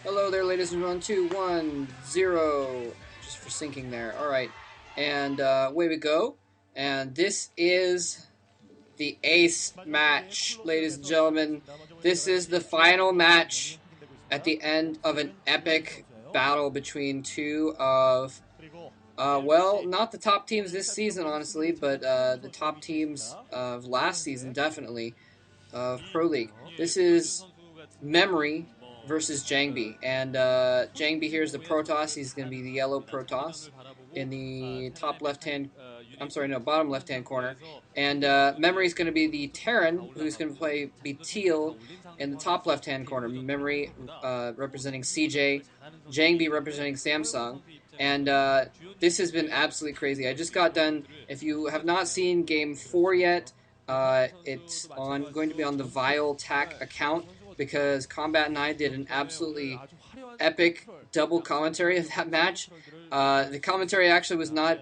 Hello there, ladies and 1, 2, 1, 0. Just for syncing there. All right, and away we go. And this is the ace match, ladies and gentlemen. This is the final match at the end of an epic battle between two of, well, not the top teams this season, honestly, but the top teams of last season, definitely, of Pro League. This is Memory versus Jangbi. And Jangbi here is the Protoss. He's going to be the yellow Protoss in the top left hand. I'm sorry, no, bottom left hand corner. And Memory is going to be the Terran, who's going to be teal in the top left hand corner. Memory representing CJ, Jangbi representing Samsung. And this has been absolutely crazy. I just got done. If you have not seen Game 4 yet, it's going to be on the Vile Tac account because Combat and I did an absolutely epic double commentary of that match. The commentary actually was not.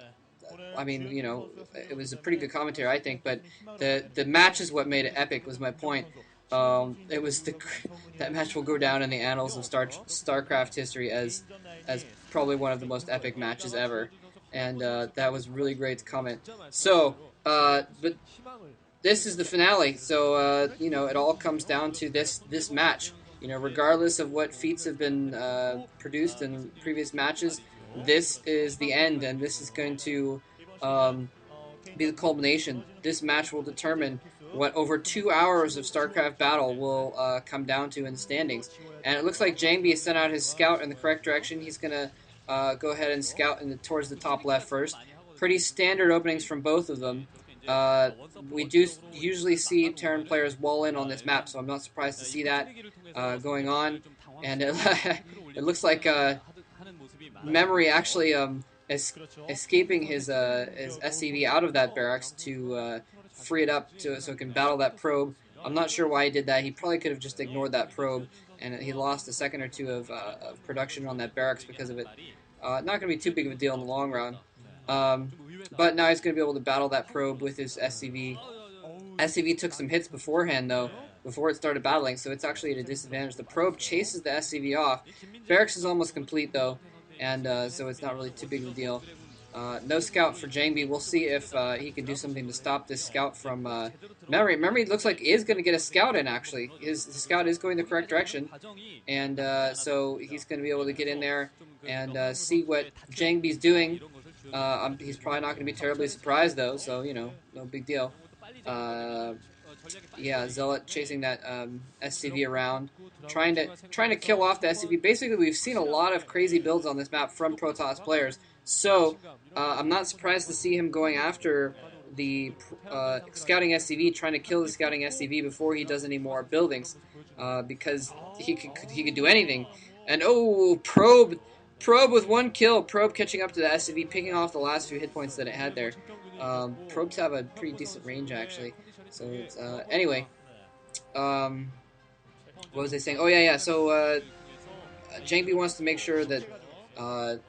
I mean, it was a pretty good commentary, I think, but the match is what made it epic. Was my point. It was that match will go down in the annals of StarCraft history as probably one of the most epic matches ever, and that was really great to comment. So, but this is the finale. So it all comes down to this match. Regardless of what feats have been produced in previous matches, this is the end, and this is going to be the culmination. This match will determine what over 2 hours of StarCraft battle will come down to in the standings. And it looks like Jangbi has sent out his scout in the correct direction. He's going to go ahead and scout towards the top left first. Pretty standard openings from both of them. We do usually see Terran players wall in on this map, so I'm not surprised to see that going on. And it looks like Memory actually escaping his SCV out of that barracks to free it up so it can battle that probe. I'm not sure why he did that. He probably could have just ignored that probe, and he lost a second or two of production on that barracks because of it. Not going to be too big of a deal in the long run. But now he's going to be able to battle that probe with his SCV. SCV took some hits beforehand, though, before it started battling, so it's actually at a disadvantage. The probe chases the SCV off. Barracks is almost complete, though, and so it's not really too big of a deal. No scout for Jangbi. We'll see if he can do something to stop this scout from Memory. Memory looks like is going to get a scout in, actually. His scout is going the correct direction, and so he's going to be able to get in there and see what Jangbi's doing. He's probably not going to be terribly surprised, though, so, no big deal. Yeah, Zealot chasing that SCV around, trying to kill off the SCV. Basically, we've seen a lot of crazy builds on this map from Protoss players, so I'm not surprised to see him going after the scouting SCV, trying to kill the scouting SCV before he does any more buildings, because he could do anything. And Probe with one kill. Probe catching up to the SCV, picking off the last few hit points that it had there. Probes have a pretty decent range, actually. So, anyway. What was I saying? Oh, yeah. So, Jangbi wants to make sure that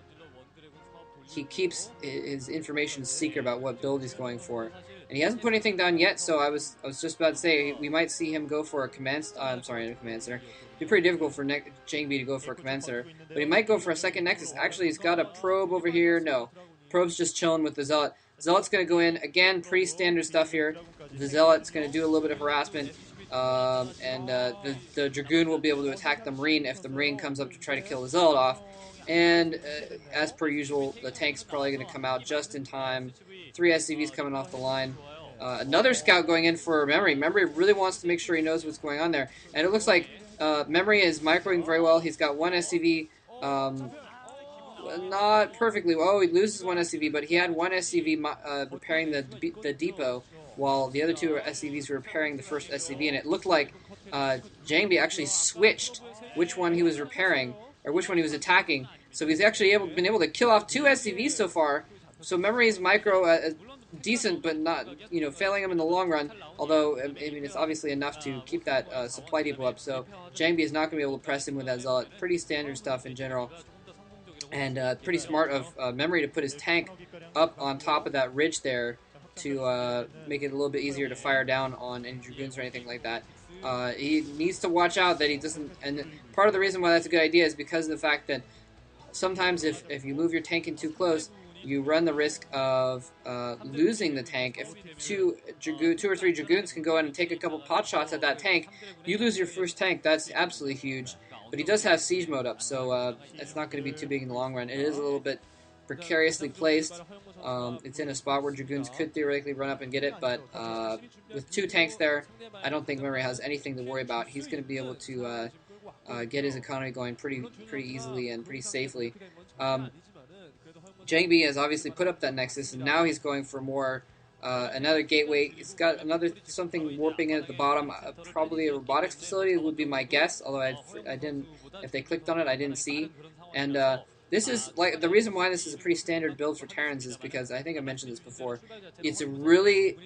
he keeps his information secret about what build he's going for. And he hasn't put anything down yet, so I was just about to say we might see him go for a command. I'm sorry, a command center. It'd be pretty difficult for Jangbi to go for a command center, but he might go for a second nexus. Actually, he's got a probe over here. No, probe's just chilling with the zealot. Zealot's going to go in again. Pretty standard stuff here. The zealot's going to do a little bit of harassment, and the dragoon will be able to attack the marine if the marine comes up to try to kill the zealot off. And as per usual, the tank's probably going to come out just in time. 3 SCVs coming off the line. Another scout going in for Memory. Memory really wants to make sure he knows what's going on there. And it looks like Memory is microing very well. He's got 1 SCV, not perfectly well. Oh, he loses 1 SCV, but he had 1 SCV repairing the depot, while the other 2 SCVs were repairing the first SCV. And it looked like Jangbi actually switched which one he was repairing, or which one he was attacking. So he's actually been able to kill off 2 SCVs so far. So Memory's micro decent, but not, failing him in the long run. Although, I mean, it's obviously enough to keep that supply depot up. So Jangbi is not going to be able to press him with that Zealot. Pretty standard stuff in general. And pretty smart of Memory to put his tank up on top of that ridge there to make it a little bit easier to fire down on any Dragoons or anything like that. He needs to watch out that he doesn't. And part of the reason why that's a good idea is because of the fact that sometimes if you move your tank in too close, you run the risk of losing the tank. If two or three dragoons can go in and take a couple pot shots at that tank, you lose your first tank. That's absolutely huge. But he does have siege mode up, so it's not going to be too big in the long run. It is a little bit precariously placed. It's in a spot where dragoons could theoretically run up and get it, but with two tanks there, I don't think Murray has anything to worry about. He's going to be able to get his economy going pretty easily and pretty safely. Um, Jangbi has obviously put up that nexus, and now he's going for more another gateway. It's got another something warping in at the bottom. Probably a robotics facility would be my guess, although I didn't. If they clicked on it, I didn't see. And this is like the reason why this is a pretty standard build for Terrans is because I think I mentioned this before. It's a really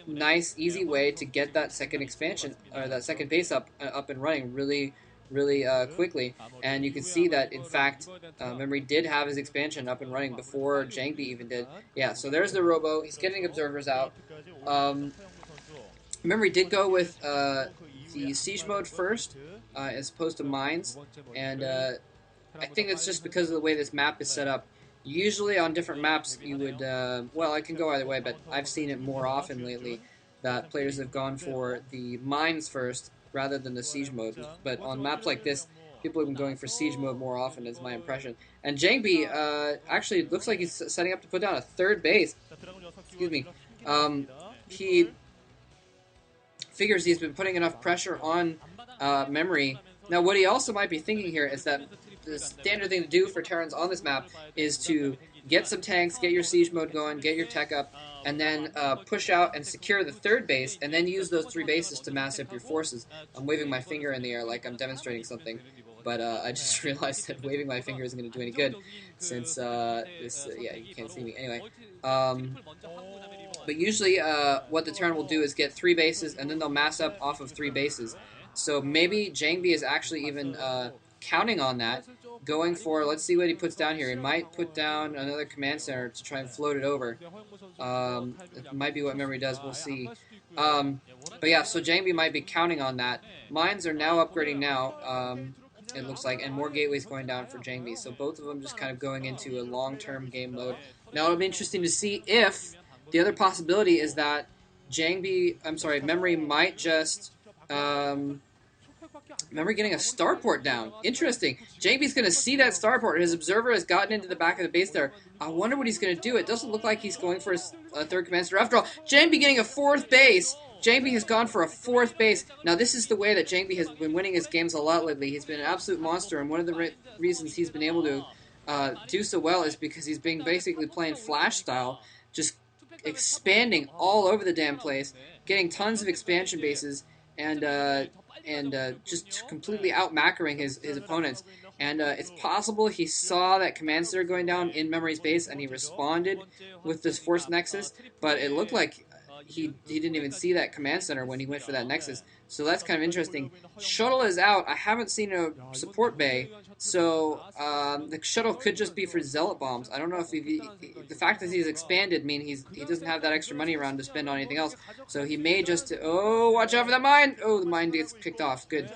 nice, easy way to get that second expansion or that second base up and running really quickly. And you can see that, in fact, Memory did have his expansion up and running before Jangbi even did. Yeah, so there's the Robo. He's getting observers out. Memory did go with the Siege mode first, as opposed to Mines. And I think it's just because of the way this map is set up. Usually on different maps, you would, well, it can go either way, but I've seen it more often lately that players have gone for the Mines first rather than the siege mode. But on maps like this, people have been going for siege mode more often, is my impression. And Jangbi actually looks like he's setting up to put down a third base. Excuse me. He figures he's been putting enough pressure on Memory. Now, what he also might be thinking here is that the standard thing to do for Terrans on this map is to get some tanks, get your siege mode going, get your tech up, and then push out and secure the third base, and then use those three bases to mass up your forces. I'm waving my finger in the air like I'm demonstrating something, but I just realized that waving my finger isn't going to do any good, since yeah, you can't see me. Anyway, but usually what the Terran will do is get three bases, and then they'll mass up off of three bases. So maybe Jangbi is actually even counting on that, going for, let's see what he puts down here. He might put down another command center to try and float it over. It might be what Memory does, we'll see. But yeah, so Jangbi might be counting on that. Mines are now upgrading now, it looks like, and more gateways going down for Jangbi. So both of them just kind of going into a long-term game mode. Now it'll be interesting to see if the other possibility is that Memory might just Memory getting a starport down. Interesting. Jangbi's going to see that starport. His observer has gotten into the back of the base there. I wonder what he's going to do. It doesn't look like he's going for a third command center. After all, Jangbi getting a fourth base. Jangbi has gone for a fourth base. Now, this is the way that Jangbi has been winning his games a lot lately. He's been an absolute monster, and one of the reasons he's been able to do so well is because he's been basically playing Flash style, just expanding all over the damn place, getting tons of expansion bases, and just completely out-macroing his opponents. And it's possible he saw that command center going down in Memory's base, and he responded with this Force Nexus, but it looked like he didn't even see that command center when he went for that Nexus. So that's kind of interesting. Shuttle is out. I haven't seen a support bay, so the shuttle could just be for Zealot bombs. I don't know if the fact that he's expanded means he doesn't have that extra money around to spend on anything else. So he may just... Oh, watch out for that mine! Oh, the mine gets picked off. Good.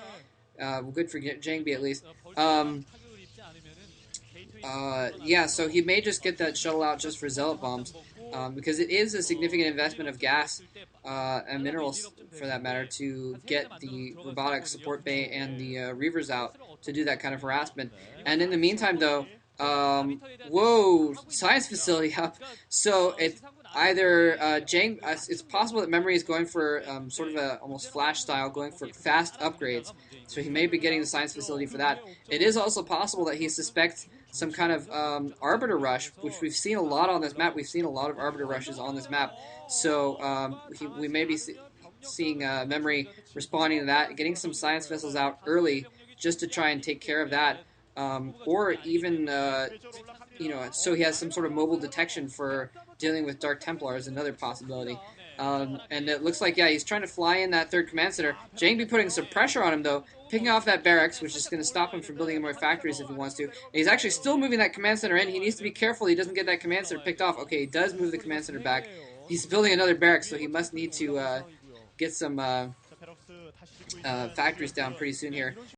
Good for Jangbi at least. Yeah, so he may just get that shuttle out just for Zealot bombs. Because it is a significant investment of gas and minerals, for that matter, to get the robotic support bay and the Reavers out to do that kind of harassment. And in the meantime, though, whoa, science facility up. So it's either it's possible that Memory is going for sort of a almost Flash style, going for fast upgrades. So he may be getting the science facility for that. It is also possible that he suspects some kind of Arbiter Rush, which we've seen a lot on this map. We've seen a lot of Arbiter Rushes on this map. So we may be seeing Memory responding to that, getting some science vessels out early just to try and take care of that. Or even, so he has some sort of mobile detection for dealing with Dark Templars, another possibility. And it looks like, yeah, he's trying to fly in that third command center. Jangbi putting some pressure on him, though, picking off that barracks, which is going to stop him from building more factories if he wants to. And he's actually still moving that command center in. He needs to be careful he doesn't get that command center picked off. Okay, he does move the command center back. He's building another barracks, so he must need to get some factories down pretty soon here.